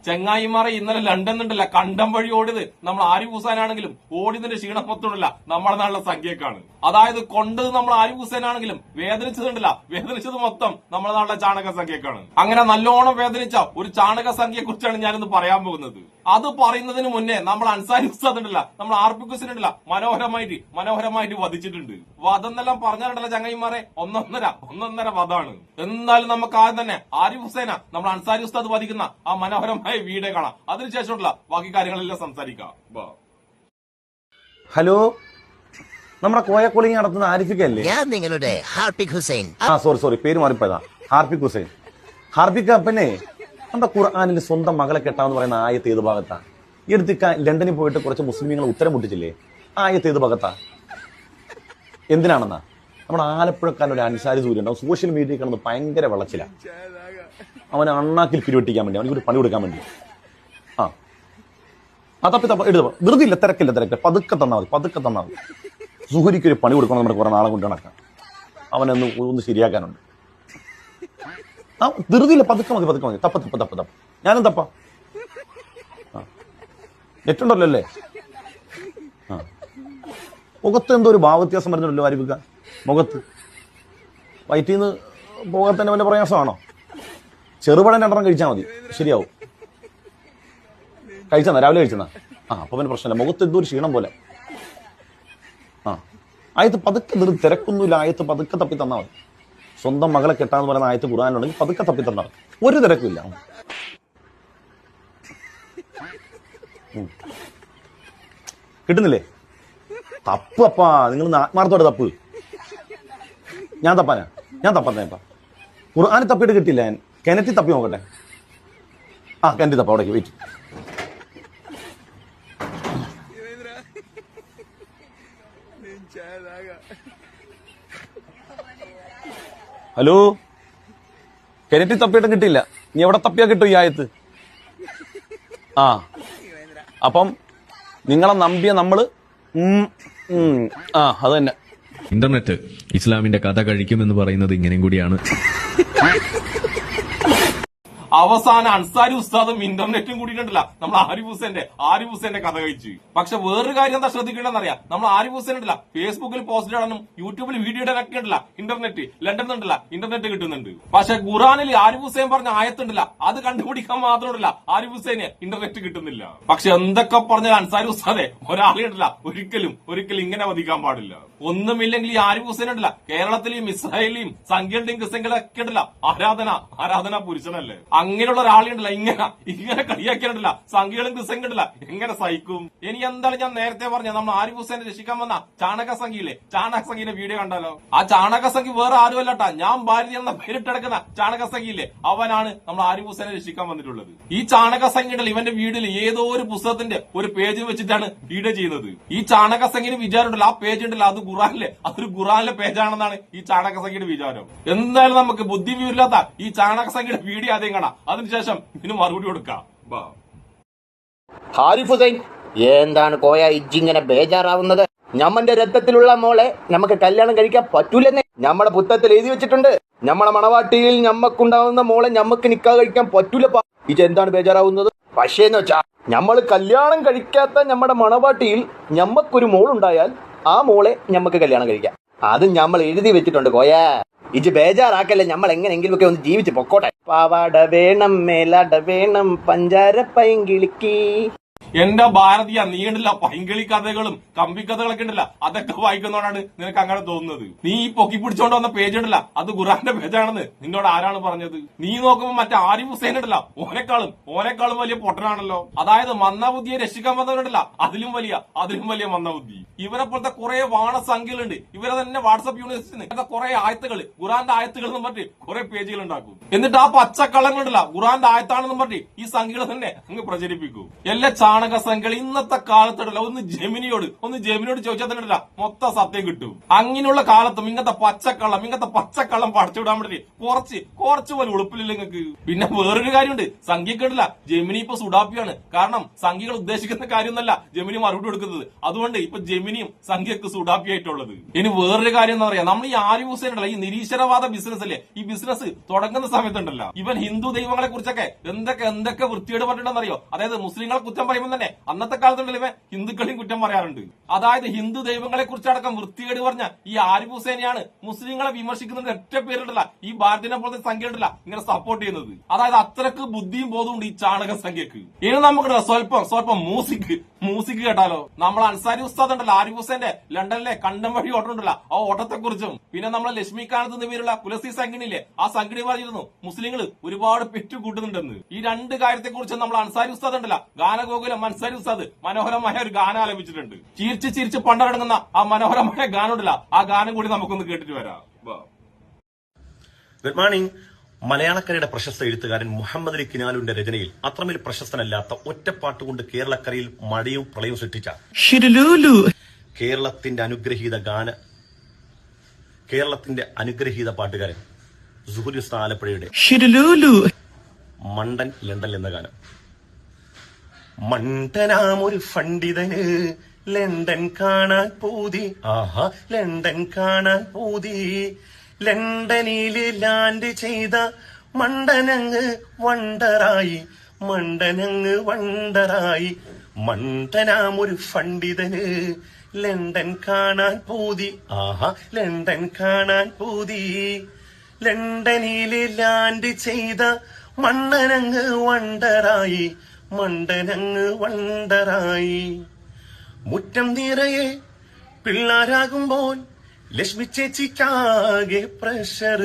ചെങ്ങായിമാരെ ഇന്നലെ ലണ്ടൻ ഉണ്ടല്ല കണ്ടം വഴി ഓടിയത് നമ്മൾ ആരിഫ് ഹുസൈനാണെങ്കിലും ഓടിയതിന്റെ ക്ഷീണം മൊത്തമില്ല നമ്മുടെ നാട്ടിലെ സംഖ്യക്കാണ്. അതായത് കൊണ്ടത് നമ്മൾ ആരിഫ് ഹുസൈനാണെങ്കിലും വേദനിച്ചതുണ്ടല്ല വേദനിച്ചത് മൊത്തം നമ്മുടെ നാട്ടിലെ ചാണക സംഖ്യക്കാണ്. അങ്ങനെ നല്ലോണം വേദനിച്ച ഒരു ചാണക സംഖ്യയെ കുറിച്ചാണ് ഞാനിന്ന് പറയാൻ പോകുന്നത്. അത് പറയുന്നതിന് മുന്നേ നമ്മൾ അൻസാരി ഉസ്താദ് ഉണ്ടല്ല നമ്മൾ ആർപിക് ഹുസൈൻ ഉണ്ടല്ല മനോഹരമായിട്ട് വധിച്ചിട്ടുണ്ട്. വധം എന്നെല്ലാം പറഞ്ഞാലുണ്ടല്ല ചങ്ങായിമാരെ ഒന്നൊന്നര വധമാണ്. എന്നാലും നമുക്ക് ആദ്യം തന്നെ ആരിഫ് ഹുസൈന നമ്മൾ അൻസാരി ഉസ്താദ് വധിക്കുന്ന ആ മനോഹരമായ വീഡിയോ കാണാം. അതിനുശേഷമുള്ള ബാക്കി കാര്യങ്ങളെല്ലാം സംസാരിക്കാം. ഹലോ, നമ്മുടെ കോയക്കോളിങ് നടത്തുന്ന ആരിഫിക്കല്ലേ? ഞാൻ നിങ്ങളുടെ ഹാർപിക് ഹുസൈൻ. സോറി പേര് മാറിപ്പോയതാ. ഹാർപിക് ഹുസൈൻ. ഹാർപിക്ക പിന്നെ നമ്മുടെ ഖുർആനിൽ സ്വന്തം മകളെ കെട്ടാന്ന് പറയുന്ന ആയത്ത് ഏത് ഭാഗത്താ? ഈ അടുത്ത് ലണ്ടനിൽ പോയിട്ട് കുറച്ച് മുസ്ലിമീങ്ങൾ ഉത്തരം മുട്ടിച്ചില്ലേ? ആയത്ത് ഏത് ഭാഗത്താ? എന്തിനാണെന്നാ? നമ്മുടെ ആലപ്പുഴക്കാരൻ ഒരു അൻസാരി സൂര്യ ഉണ്ടാവും, സോഷ്യൽ മീഡിയയിൽ കിടന്ന് ഭയങ്കര വെള്ളച്ചില. അവനെ അണ്ണാക്കിൽ പിരിവെട്ടിക്കാൻ വേണ്ടി, അവനൊരു പണി കൊടുക്കാൻ വേണ്ടി. തപ്പി എടുത്ത ധൃതിയില്ല, തിരക്കില്ല, പതുക്കെ തന്നാൽ മതി. സുഹരിക്കൊരു പണി കൊടുക്കണം, നമ്മുടെ കുറെ നാളെ കൊണ്ട് നടക്കാം. അവനൊന്ന് ശരിയാക്കാനുണ്ട്. ധൃതിയില്ല, പതുക്കെ മതി. തപ്പ ഞാനും തപ്പ. നെറ്റുണ്ടല്ലോ അല്ലേ? മുഖത്ത് എന്തോ ഒരു ഭാവവ്യത്യാസം വരുന്നുണ്ടല്ലോ ആരിഫിക്ക. മുഖത്ത് വയറ്റിന്ന് പോകാൻ തന്നെ വല്ല പ്രയാസമാണോ? ചെറുപഴം 2 കഴിച്ചാൽ മതി, ശരിയാവും. കഴിച്ചെന്നാ? രാവിലെ കഴിച്ചെന്നാ? അപ്പൊ പിന്നെ പ്രശ്നമില്ല. മുഖത്ത് എന്തോ ഒരു ക്ഷീണം പോലെ. ആയത്ത് പതുക്കെ തിരക്കൊന്നുമില്ല. ആയത്ത് പതുക്കെ തപ്പി തന്നാൽ മതി. സ്വന്തം മകളെ കെട്ടാന്ന് പറയുന്ന ആയത്ത് ഖുർആനിലുണ്ടെങ്കിൽ പതുക്കെ തപ്പി തന്നാൽ മതി. ഒരു തിരക്കില്ല. കിട്ടുന്നില്ലേ? തപ്പ് അപ്പാ, നിങ്ങൾ ആത്മാർത്ഥത്തോടെ തപ്പ്. ഞാൻ തപ്പന്നേപ്പാ. ഖുർആനിൽ തപ്പിയിട്ട് കിട്ടില്ല. ഞാൻ കിണറ്റിൽ തപ്പി നോക്കട്ടെ. കിണറ്റി തപ്പ. അവിടേക്ക് വെയിറ്റ്. ഹലോ, കിണറ്റിൽ തപ്പിയിട്ട് കിട്ടിയില്ല. നീ എവിടെ തപ്പിയാ കിട്ടും ഈ ആയത്ത്? അപ്പം നിങ്ങളെ നമ്പിയ നമ്മള് അത് തന്നെ. ഇന്റർനെറ്റ് ഇസ്ലാമിന്റെ കഥ കഴിക്കുമെന്ന് പറയുന്നത് ഇങ്ങനെയും കൂടിയാണ്. അവസാനം അൻസാരി ഉസ്താദും ഇന്റർനെറ്റും കൂടിയിട്ടുണ്ടല്ല നമ്മൾ ആരിഫ് ഹുസൈന്റെ കഥ കഴിച്ചു. പക്ഷെ വേറൊരു കാര്യം എന്താ ശ്രദ്ധിക്കേണ്ടതെന്നറിയാം? നമ്മൾ ആരിഫ് ഹുസൈൻ ഉണ്ടല്ല ഫേസ്ബുക്കിൽ പോസ്റ്റ് ഇടാനും യൂട്യൂബിൽ വീഡിയോ ഇടാനൊക്കെ ഉണ്ടല്ല ഇന്റർനെറ്റ് ലണ്ടനിലുണ്ടല്ല ഇന്റർനെറ്റ് കിട്ടുന്നുണ്ട്. പക്ഷെ ഖുറാനിൽ ആരിഫ് ഹുസൈൻ പറഞ്ഞ ആയത്തുണ്ടല്ല അത് കണ്ടുപിടിക്കാൻ മാത്രമല്ല ആരിഫ് ഹുസൈന് ഇന്റർനെറ്റ് കിട്ടുന്നില്ല. പക്ഷെ എന്തൊക്കെ പറഞ്ഞാൽ അൻസാരി ഉസ്താദെ ഒരാളെ ഉണ്ടല്ല ഒരിക്കലും ഇങ്ങനെ വധിക്കാൻ പാടില്ല. ഒന്നുമില്ലെങ്കിൽ ഈ ആരിഫ് ഹുസൈൻ ഉണ്ടല്ല കേരളത്തിലെയും ഇസ്രായേലിയും സംഖ്യയുടെയും ക്രിസ്ത്യങ്ങളൊക്കെ ഉണ്ടല്ല ആരാധന പുരുഷനല്ലേ? അങ്ങനെയുള്ള ഒരാളുണ്ടല്ല ഇങ്ങനെ കളിയാക്കിയിട്ടുണ്ടല്ല സംഖ്യകളും ക്രിസ്ത്യങ്ങളുണ്ടല്ല എങ്ങനെ സഹിക്കും? ഇനി എന്താണ് ഞാൻ നേരത്തെ പറഞ്ഞ നമ്മൾ ആരിഫ് ഹുസൈനെ രക്ഷിക്കാൻ വന്ന ചാണക സംഖ്യയിലെ വീഡിയോ കണ്ടാലോ? ആ ചാണക സംഖ്യ വേറെ ആരുമല്ലട്ടാ, ഞാൻ ഭാരതി എന്ന പേരിട്ടെടുക്കുന്ന ചാണക സംഖ്യയില്ലേ അവനാണ് നമ്മൾ ആരിഫ് ഹുസൈനെ രക്ഷിക്കാൻ വന്നിട്ടുള്ളത്. ഈ ചാണക സംഖ്യയുടെ ഇവന്റെ വീഡിയോയിൽ ഏതോ ഒരു പുസ്തകത്തിന്റെ ഒരു പേജ് വെച്ചിട്ടാണ് വീഡിയോ ചെയ്യുന്നത്. ഈ ചാണക സംഖ്യന് വിചാരമുണ്ടല്ലോ ആ പേജ് ഉണ്ടല്ലോ അതൊരു ഖുറാനിലെ പേജാണെന്നാണ് ഈ ചാണക സംഖ്യയുടെ വിചാരം. എന്തായാലും നമുക്ക് ബുദ്ധി വിവരില്ലാത്ത ഈ ചാണക സംഖ്യയുടെ വീഡിയോ ആദ്യം കാണാം, അതിനുശേഷം ഇതിന് മറുപടി കൊടുക്കാം. ഹാരിഫ് ഹുസൈൻ, എന്താണ് കോയ ഇജ്ജിങ്ങനെ ബേജാറാവുന്നത്? ഞമ്മന്റെ രക്തത്തിലുള്ള മോളെ നമുക്ക് കല്യാണം കഴിക്കാൻ പറ്റൂലെന്നേ ഞമ്മടെ പുസ്തകത്തിൽ എഴുതി വെച്ചിട്ടുണ്ട്. ഞമ്മടെ മണവാട്ടിയിൽ ഞമ്മക്കുണ്ടാവുന്ന മോളെ ഞമ്മക്ക് നിക്കാഹ് കഴിക്കാൻ പറ്റൂലപ്പാ. ഇതെന്താണ് ബേജാറാവുന്നത്? പക്ഷേന്ന് വെച്ചാ ഞമ്മള് കല്യാണം കഴിക്കാത്ത ഞമ്മടെ മണവാട്ടിയിൽ ഞമ്മക്കൊരു മോളുണ്ടായാൽ ആ മോളെ ഞമ്മക്ക് കല്യാണം കഴിക്കാം. അത് ഞമ്മൾ എഴുതി വെച്ചിട്ടുണ്ട് കോയ. ഇജ് ബേജാറാക്കല്ലേ, നമ്മൾ എങ്ങനെയെങ്കിലും ഒക്കെ ഒന്ന് ജീവിച്ച് പൊക്കോട്ടെ. പാവാട വേണം, മേലാട വേണം, പഞ്ചാര പൈങ്കിളിക്ക്. എന്റെ ഭാരതീയ നീണ്ടില്ല പൈങ്കിളി കഥകളും കമ്പിക്കഥകളൊക്കെ ഉണ്ടല്ല അതൊക്കെ വായിക്കുന്നതുകൊണ്ടാണ് നിനക്ക് അങ്ങനെ തോന്നുന്നത്. നീ ഈ പൊക്കി പിടിച്ചോണ്ട് വന്ന പേജ് ഉണ്ടല്ല അത് ഖുറാന്റെ പേജാണെന്ന് നിന്നോട് ആരാണ് പറഞ്ഞത്? നീ നോക്കുമ്പോ മറ്റേ ആരിഫ് ഹുസൈൻ ഉണ്ടല്ല ഓനെക്കാളും വലിയ പൊട്ടനാണല്ലോ. അതായത് മന്ദബുദ്ധിയെ രക്ഷിക്കാൻ വന്നവരുണ്ടല്ല അതിലും വലിയ മന്ദബുദ്ധി. ഇവരെ പോലത്തെ കുറെ വാണസംഖ്യകളുണ്ട്. ഇവരെ തന്നെ വാട്സപ്പ് യൂണിവേഴ്സിറ്റി കുറെ ആയത്തുകൾ ഖുറാന്റെ ആയത്തുകൾ എന്ന് പറഞ്ഞിട്ട് കുറെ പേജുകൾ ഉണ്ടാക്കും. എന്നിട്ട് ആ പച്ചക്കള്ളങ്ങളുണ്ടല്ല ഖുറാന്റെ ആയത്താണെന്നും പറഞ്ഞിട്ട് ഈ സംഖ്യകൾ തന്നെ അങ്ങ് പ്രചരിപ്പിക്കും. എല്ലാ ചാണക സംഖ്യകൾ ഇന്നത്തെ കാലത്തുണ്ടല്ല ഒന്ന് ജെമിനിയോട് ചോദിച്ചാൽ തന്നെ മൊത്തം സത്യം കിട്ടും. അങ്ങനെയുള്ള കാലത്തും ഇങ്ങനത്തെ പച്ചക്കള്ളം പടച്ചുവിടാൻ വേണ്ടി കുറച്ച് പോലെ ഉളുപ്പില്ല നിങ്ങൾക്ക്. പിന്നെ വേറൊരു കാര്യമുണ്ട്, സംഖ്യക്കേടില്ല ജെമിനി ഇപ്പൊ സുഡാപ്പിയാണ്. കാരണം സംഖ്യകൾ ഉദ്ദേശിക്കുന്ന കാര്യമൊന്നല്ല ജെമിനി മറുപടി കൊടുക്കുന്നത്. അതുകൊണ്ട് ഇപ്പൊ ജെമിനിയും സംഖ്യക്ക് സുഡാപ്പി ആയിട്ടുള്ളത്. ഇനി വേറൊരു കാര്യം എന്താ പറയാ, നമ്മൾ ഈ ആരിഫ് ഹുസൈൻ ഉണ്ടല്ലോ, ഈ നിരീശ്വരവാദ ബിസിനസ് അല്ലേ, ഈ ബിസിനസ് തുടങ്ങുന്ന സമയത്തുണ്ടല്ലോ ഇവൻ ഹിന്ദു ദൈവങ്ങളെ കുറിച്ചൊക്കെ എന്തൊക്കെ വൃത്തിയോട് പറഞ്ഞിട്ടുണ്ടെന്നറിയോ. അതായത് മുസ്ലിങ്ങളെ കുറ്റം പറയുമ്പോൾ തന്നെ അന്നത്തെ കാലത്തുണ്ടല്ലോ ഇവൻ ഹിന്ദുക്കളെയും കുറ്റം പറയാറുണ്ട്. അതായത് ഹിന്ദു ദൈവങ്ങളെ കുറിച്ചടക്കം വൃത്തികേട് പറഞ്ഞ ഈ ആരിഫ് ഹുസൈനെയാണ് മുസ്ലിങ്ങളെ വിമർശിക്കുന്നത് ഒറ്റ പേരുണ്ടല്ല ഈ ഭാരതീയ പോലത്തെ സംഖ്യ ഉണ്ടല്ല ഇങ്ങനെ സപ്പോർട്ട് ചെയ്യുന്നത്. അതായത് അത്രക്ക് ബുദ്ധിയും ബോധമുണ്ട് ഈ ചാണക സംഖ്യക്ക്. ഇനി നമുക്ക് സ്വല്പം മ്യൂസിക് കേട്ടാലോ. നമ്മൾ അൻസാരി ഉസ്താദ് ഉണ്ടല്ലോ, ആരിഫ് ഹുസൈന്റെ ലണ്ടനിലെ കണ്ടം വഴി ഓട്ടം ഉണ്ടല്ലോ, ആ ഓട്ടത്തെ കുറിച്ചും പിന്നെ നമ്മളെ ലക്ഷ്മികാന്ത് എന്ന പേരുള്ള പുലസി സംഘടനയില്ലേ, ആ സംഘടന പറഞ്ഞിരുന്നു മുസ്ലിങ്ങൾ ഒരുപാട് പെറ്റു കൂട്ടുന്നുണ്ടെന്ന്. ഈ രണ്ട് കാര്യത്തെ കുറിച്ച് നമ്മൾ അൻസാരി ഉസ്താദ് ഉണ്ടല്ലോ, ഗാനഗോകുലം അൻസാരി ഉസ്താദ് മനോഹരമായ ഒരു ഗാനം ആലപിച്ചിട്ടുണ്ട്. ചിരിച്ച് പണ്ടടങ്ങുന്ന ആ മനോഹരമായ ഗാനം ഉണ്ടല്ലോ, ആ ഗാനം കൂടി നമുക്കൊന്ന് കേട്ടിട്ട് വരാം. Good morning. മലയാളക്കരയുടെ പ്രശസ്ത എഴുത്തുകാരൻ മുഹമ്മദ് അലി കിനാലുവിന്റെ രചനയിൽ അത്രമേൽ പ്രശസ്തനല്ലാത്ത ഒറ്റപ്പാട്ടുകൊണ്ട് കേരളക്കരയിൽ മഴയും പ്രളയവും സൃഷ്ടിച്ച കേരളത്തിന്റെ അനുഗ്രഹീത പാട്ടുകാരൻ സുഹുൽ ഉസ്താദ് ആലപ്പുഴയുടെ മണ്ടൻ ലണ്ടൻ എന്ന ഗാനം. മണ്ടനാമൊരു പണ്ഡിതന് ലണ്ടൻ കാണാൻ പൂതി, ആഹാ ലണ്ടൻ കാണാൻ പൂതി, ലണ്ടനില് ലാൻഡ് ചെയ്ത മണ്ടനങ്ങ് വണ്ടറായി, മണ്ടനാമൊരു പണ്ഡിതന് ലണ്ടൻ കാണാൻ പൂതി, ആഹാ ലണ്ടൻ കാണാൻ പൂതി, ലണ്ടനില് ലാൻഡ് ചെയ്ത മണ്ടനങ്ങ് വണ്ടറായി, മുറ്റം നിറയെ പിള്ളാരാകുമ്പോൾ ലക്ഷ്മി ചേച്ചിക്കാകെ പ്രഷർ,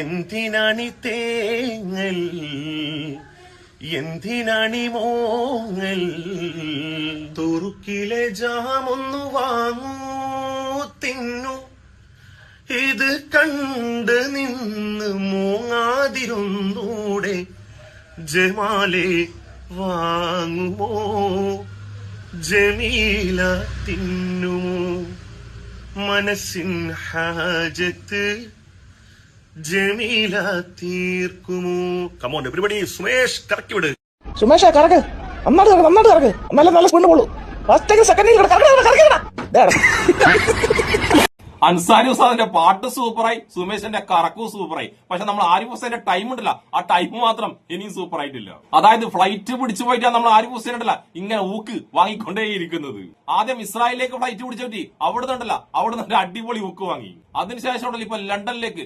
എന്തിനാണി തേങ്ങൽ, എന്തിനാണി മോങ്ങൽ, തുറുക്കിലെ ജാമൊന്നു വാങ്ങൂ തിന്നു, ഇത് കണ്ട് നിന്ന് മൂങ്ങാതിരുന്നൂടെ, ജമാലെ വാങ്ങുമോ ജമീല തിന്നുമോ, മനസ്സിൻ ഹാജത്ത് ജമീല തീർക്കുമോ. കമോൺ എവരിബഡി, സുമേഷ് കറക്കി വിട്. സുമേഷ കറക്ക്, നന്നായിട്ട് കറക്ക്, നല്ല സ്പീഡ് പോളൂ. അൻസാരി ഉസ്താദിന്റെ പാട്ട് സൂപ്പറായി, സുമേഷിന്റെ കറക്കു സൂപ്പറായി. പക്ഷെ നമ്മൾ ആരിഫ് ഹുസൈന്റെ ടൈം ഉണ്ടല്ല, ആ ടൈം മാത്രം ഇനിയും സൂപ്പർ ആയിട്ടില്ല. അതായത് ഫ്ലൈറ്റ് പിടിച്ചു പോയിട്ടാണ് നമ്മൾ ആരിഫ് ഹുസൈൻ ഉണ്ടല്ല ഇങ്ങനെ ഊക്ക് വാങ്ങിക്കൊണ്ടേയിരിക്കുന്നത്. ആദ്യം ഇസ്രായേലിലേക്ക് ഫ്ലൈറ്റ് പിടിച്ചു പറ്റി അവിടുന്ന് ഉണ്ടല്ല, അവിടുന്ന് ഒരു അടിപൊളി ഊക്ക് വാങ്ങി. അതിനുശേഷം ഉണ്ടല്ലോ ഇപ്പൊ ലണ്ടനിലേക്ക്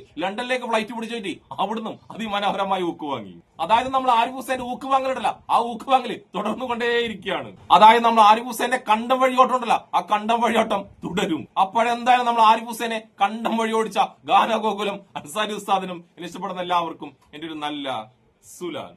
ഫ്ലൈറ്റ് പിടിച്ചു പറ്റി അവിടുന്ന് അതിമനോഹരമായി ഊക്ക് വാങ്ങി. അതായത് നമ്മൾ ആരിഫ് ഹുസൈന്റെ ഊക്ക് വാങ്ങലുണ്ടല്ല, ആ ഊക്ക് വാങ്ങല് തുടർന്നു കൊണ്ടേയിരിക്കുകയാണ്. അതായത് നമ്മൾ ആരിഫ് ഹുസൈന്റെ കണ്ടം വഴിയോട്ടം ഉണ്ടല്ല, ആ കണ്ടം വഴിയോട്ടം തുടരും. അപ്പോഴെന്തായാലും നമ്മൾ ആരിഫ് ഹുസൈനെ കണ്ടം വഴി ഓടിച്ച ഗാനഗോകുലം അൻസാരി ഉസ്താദിനും ഇഷ്ടപ്പെടുന്ന എല്ലാവർക്കും എന്റെ ഒരു നല്ല സുലാൻ.